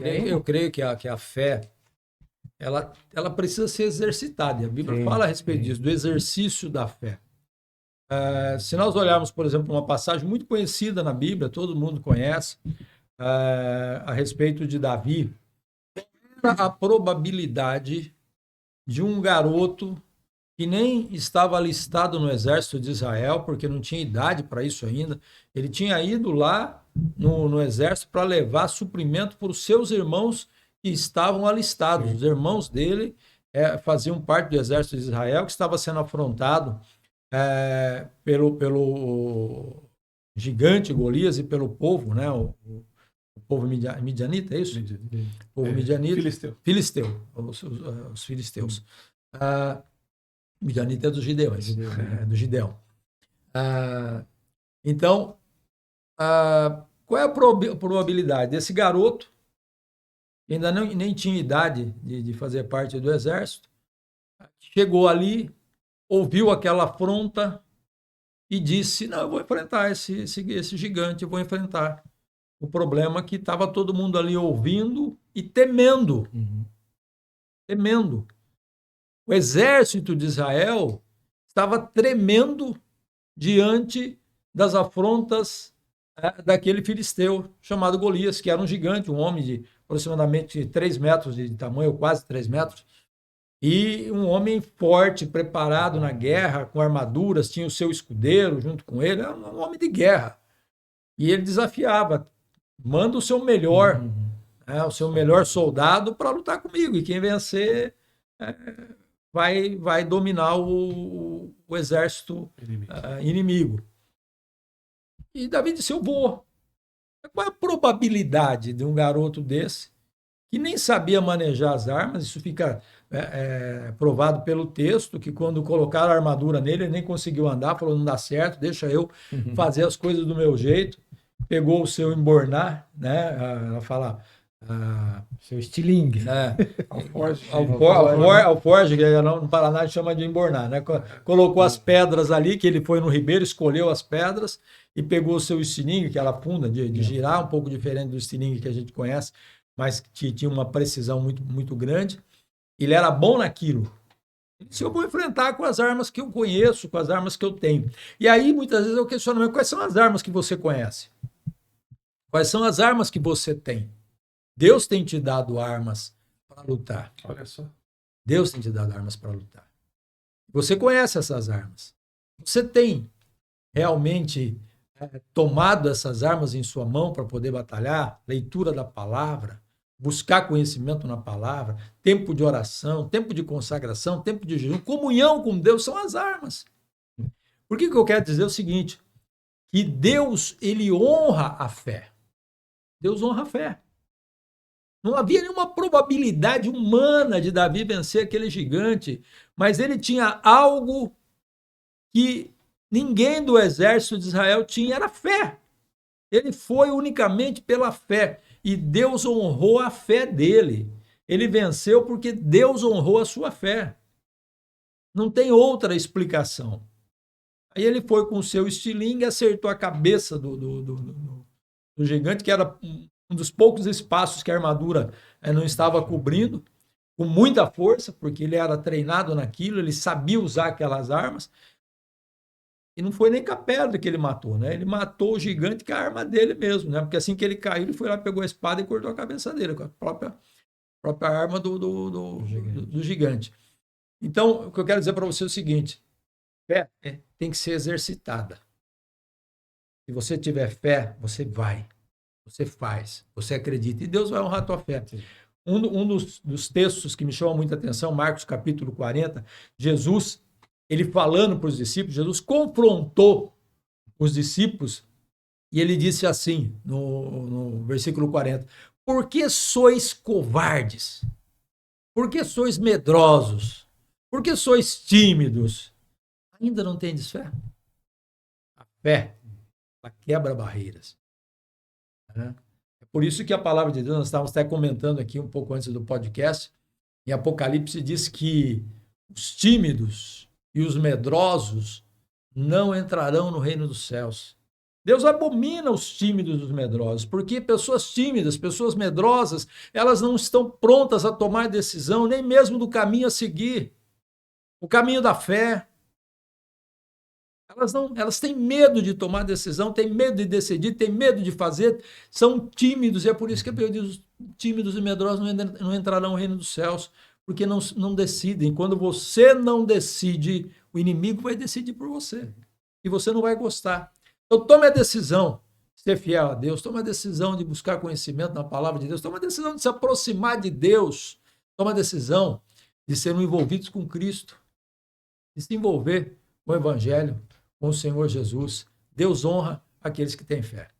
Eu creio que a fé, ela precisa ser exercitada. E a Bíblia fala a respeito disso, do exercício da fé. Se nós olharmos, por exemplo, uma passagem muito conhecida na Bíblia, todo mundo conhece, a respeito de Davi, a probabilidade de um garoto que nem estava alistado no exército de Israel, porque não tinha idade para isso ainda, ele tinha ido lá no exército para levar suprimento para os seus irmãos que estavam alistados. Os irmãos dele faziam parte do exército de Israel, que estava sendo afrontado pelo gigante Golias e pelo povo, né? O povo midianita, é isso? O povo midianita. Filisteu. Os filisteus. Midianita é dos Gideões. Do Gideão. Então, qual é a probabilidade desse garoto, que ainda nem tinha idade de fazer parte do exército, chegou ali, ouviu aquela afronta e disse: não, eu vou enfrentar esse gigante, eu vou enfrentar. O problema é que estava todo mundo ali ouvindo e temendo. Temendo. O exército de Israel estava tremendo diante das afrontas daquele filisteu chamado Golias, que era um gigante, um homem de aproximadamente 3 metros de tamanho, quase 3 metros, e um homem forte, preparado na guerra, com armaduras, tinha o seu escudeiro junto com ele, era um homem de guerra. E ele desafiava: manda o seu melhor, o seu melhor soldado para lutar comigo, e quem vencer vai dominar o exército inimigo. E Davi disse: eu vou. Qual é a probabilidade de um garoto desse, que nem sabia manejar as armas? Isso fica provado pelo texto, que quando colocaram a armadura nele, ele nem conseguiu andar, falou: não dá certo, deixa eu fazer as coisas do meu jeito. Pegou o seu embornar, né? Ela fala... seu estilingue. Alforge, que no Paraná chama de embornar, né? Colocou as pedras ali, que ele foi no ribeiro, escolheu as pedras e pegou o seu estilingue, aquela funda de girar, um pouco diferente do estilingue que a gente conhece, mas que tinha uma precisão muito, muito grande. Ele era bom naquilo. Se eu vou enfrentar com as armas que eu conheço, com as armas que eu tenho. E aí, muitas vezes, eu questiono: quais são as armas que você conhece? Quais são as armas que você tem? Deus tem te dado armas para lutar. Olha só. Deus tem te dado armas para lutar. Você conhece essas armas. Você tem realmente tomado essas armas em sua mão para poder batalhar? Leitura da palavra, buscar conhecimento na palavra, tempo de oração, tempo de consagração, tempo de jejum, comunhão com Deus são as armas. Por que eu quero dizer o seguinte? Que Deus, ele honra a fé. Deus honra a fé. Não havia nenhuma probabilidade humana de Davi vencer aquele gigante, mas ele tinha algo que ninguém do exército de Israel tinha, era fé. Ele foi unicamente pela fé, e Deus honrou a fé dele. Ele venceu porque Deus honrou a sua fé. Não tem outra explicação. Aí ele foi com o seu estilingue, acertou a cabeça do gigante, que era um dos poucos espaços que a armadura não estava cobrindo, com muita força, porque ele era treinado naquilo, ele sabia usar aquelas armas. E não foi nem com a pedra que ele matou, né? Ele matou o gigante com a arma dele mesmo, né? Porque assim que ele caiu, ele foi lá, pegou a espada e cortou a cabeça dele, com a própria arma do gigante. Então, o que eu quero dizer para você é o seguinte: fé tem que ser exercitada. Se você tiver fé, você vai. Você faz, você acredita, e Deus vai honrar a tua fé. Um dos textos que me chama muita atenção, Marcos capítulo 40, Jesus, ele falando para os discípulos, Jesus confrontou os discípulos e ele disse assim, no versículo 40, por que sois covardes? Por que sois medrosos? Por que sois tímidos? Ainda não tendes fé? A fé, ela quebra barreiras. É por isso que a palavra de Deus, nós estávamos até comentando aqui um pouco antes do podcast, em Apocalipse diz que os tímidos e os medrosos não entrarão no reino dos céus. Deus abomina os tímidos e os medrosos, porque pessoas tímidas, pessoas medrosas, elas não estão prontas a tomar decisão, nem mesmo do caminho a seguir, o caminho da fé. Elas têm medo de tomar decisão, têm medo de decidir, têm medo de fazer, são tímidos, e é por isso que a Bíblia diz: tímidos e medrosos não entrarão no reino dos céus, porque não decidem. Quando você não decide, o inimigo vai decidir por você, e você não vai gostar. Então tome a decisão de ser fiel a Deus, tome a decisão de buscar conhecimento na palavra de Deus, tome a decisão de se aproximar de Deus, tome a decisão de serem envolvidos com Cristo, de se envolver com o Evangelho, com o Senhor Jesus. Deus honra aqueles que têm fé.